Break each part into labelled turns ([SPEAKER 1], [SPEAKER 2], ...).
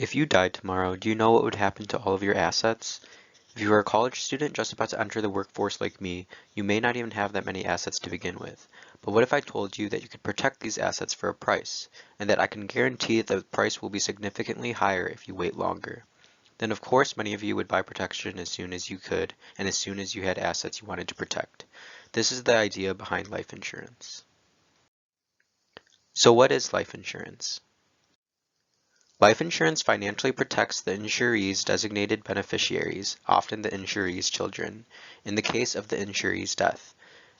[SPEAKER 1] If you died tomorrow, do you know what would happen to all of your assets? If you are a college student just about to enter the workforce like me, you may not even have that many assets to begin with. But what if I told you that you could protect these assets for a price, and that I can guarantee that the price will be significantly higher if you wait longer? Then of course many of you would buy protection as soon as you could, and as soon as you had assets you wanted to protect. This is the idea behind life insurance. So what is life insurance? Life insurance financially protects the insuree's designated beneficiaries, often the insuree's children, in the case of the insuree's death.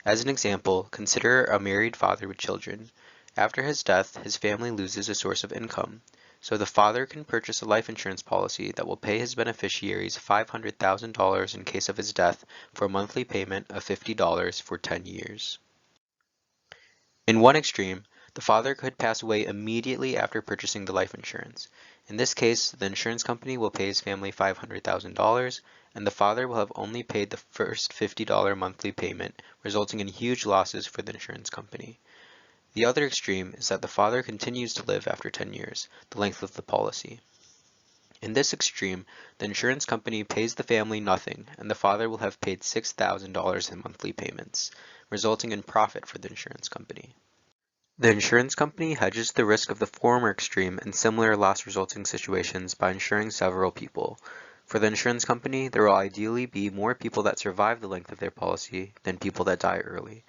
[SPEAKER 1] As an example, consider a married father with children. After his death, his family loses a source of income. So the father can purchase a life insurance policy that will pay his beneficiaries $500,000 in case of his death for a monthly payment of $50 for 10 years. In one extreme, the father could pass away immediately after purchasing the life insurance. In this case, the insurance company will pay his family $500,000, and the father will have only paid the first $50 monthly payment, resulting in huge losses for the insurance company. The other extreme is that the father continues to live after 10 years, the length of the policy. In this extreme, the insurance company pays the family nothing, and the father will have paid $6,000 in monthly payments, resulting in profit for the insurance company. The insurance company hedges the risk of the former extreme and similar loss-resulting situations by insuring several people. For the insurance company, there will ideally be more people that survive the length of their policy than people that die early.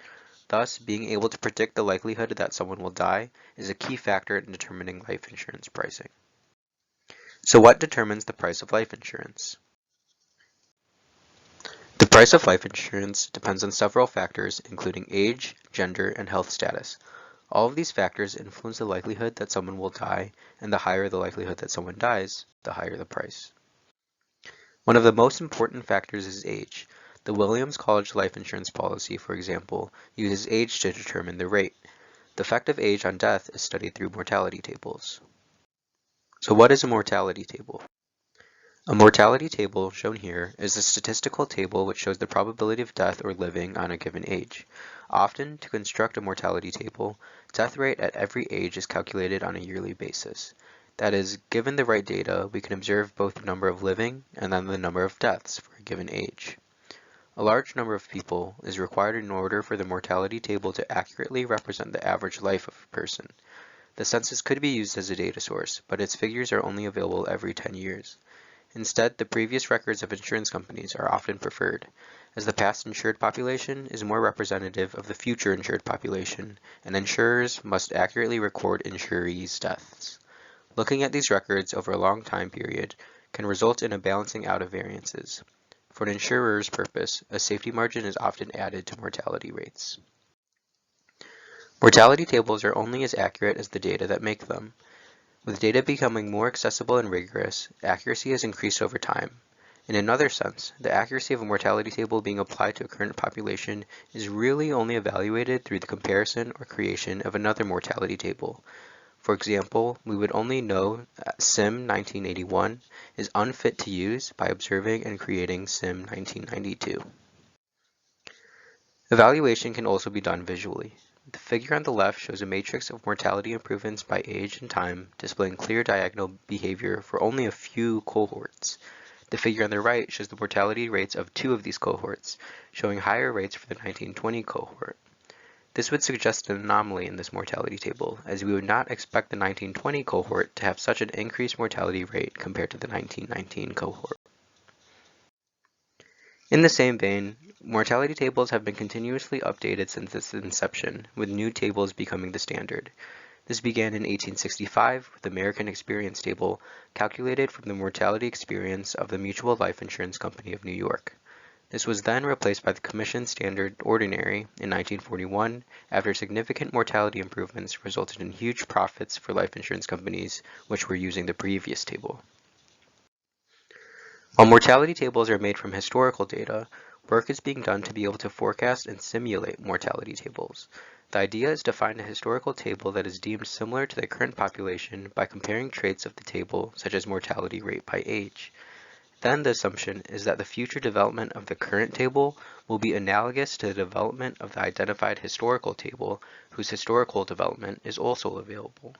[SPEAKER 1] Thus, being able to predict the likelihood that someone will die is a key factor in determining life insurance pricing. So what determines the price of life insurance? The price of life insurance depends on several factors, including age, gender, and health status. All of these factors influence the likelihood that someone will die, and the higher the likelihood that someone dies, the higher the price. One of the most important factors is age. The Williams College life insurance policy, for example, uses age to determine the rate. The effect of age on death is studied through mortality tables. So what is a mortality table? A mortality table, shown here, is a statistical table which shows the probability of death or living on a given age. Often, to construct a mortality table, death rate at every age is calculated on a yearly basis. That is, given the right data, we can observe both the number of living and then the number of deaths for a given age. A large number of people is required in order for the mortality table to accurately represent the average life of a person. The census could be used as a data source, but its figures are only available every 10 years. Instead, the previous records of insurance companies are often preferred, as the past insured population is more representative of the future insured population, and insurers must accurately record insurees' deaths. Looking at these records over a long time period can result in a balancing out of variances. For an insurer's purpose, a safety margin is often added to mortality rates. Mortality tables are only as accurate as the data that make them. With data becoming more accessible and rigorous, accuracy has increased over time. In another sense, the accuracy of a mortality table being applied to a current population is really only evaluated through the comparison or creation of another mortality table. For example, we would only know that SIM 1981 is unfit to use by observing and creating SIM 1992. Evaluation can also be done visually. The figure on the left shows a matrix of mortality improvements by age and time, displaying clear diagonal behavior for only a few cohorts. The figure on the right shows the mortality rates of two of these cohorts, showing higher rates for the 1920 cohort. This would suggest an anomaly in this mortality table, as we would not expect the 1920 cohort to have such an increased mortality rate compared to the 1919 cohort. In the same vein, mortality tables have been continuously updated since its inception, with new tables becoming the standard. This began in 1865 with the American Experience Table, calculated from the mortality experience of the Mutual Life Insurance Company of New York. This was then replaced by the Commission Standard Ordinary in 1941 after significant mortality improvements resulted in huge profits for life insurance companies which were using the previous table. While mortality tables are made from historical data, work is being done to be able to forecast and simulate mortality tables. The idea is to find a historical table that is deemed similar to the current population by comparing traits of the table, such as mortality rate by age. Then the assumption is that the future development of the current table will be analogous to the development of the identified historical table, whose historical development is also available.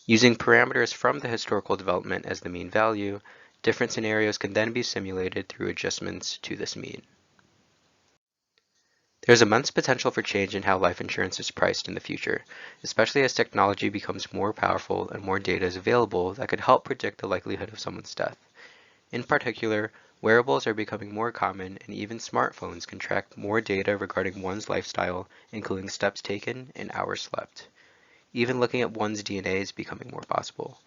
[SPEAKER 1] Using parameters from the historical development as the mean value, different scenarios can then be simulated through adjustments to this mean. There's immense potential for change in how life insurance is priced in the future, especially as technology becomes more powerful and more data is available that could help predict the likelihood of someone's death. In particular, wearables are becoming more common, and even smartphones can track more data regarding one's lifestyle, including steps taken and hours slept. Even looking at one's DNA is becoming more possible.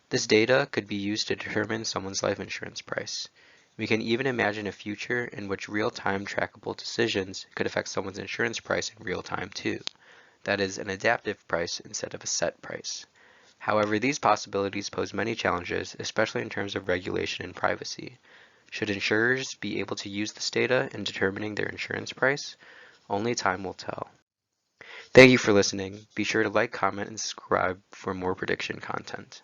[SPEAKER 1] This data could be used to determine someone's life insurance price. We can even imagine a future in which real-time trackable decisions could affect someone's insurance price in real time too. That is, an adaptive price instead of a set price. However, these possibilities pose many challenges, especially in terms of regulation and privacy. Should insurers be able to use this data in determining their insurance price? Only time will tell. Thank you for listening. Be sure to like, comment, and subscribe for more prediction content.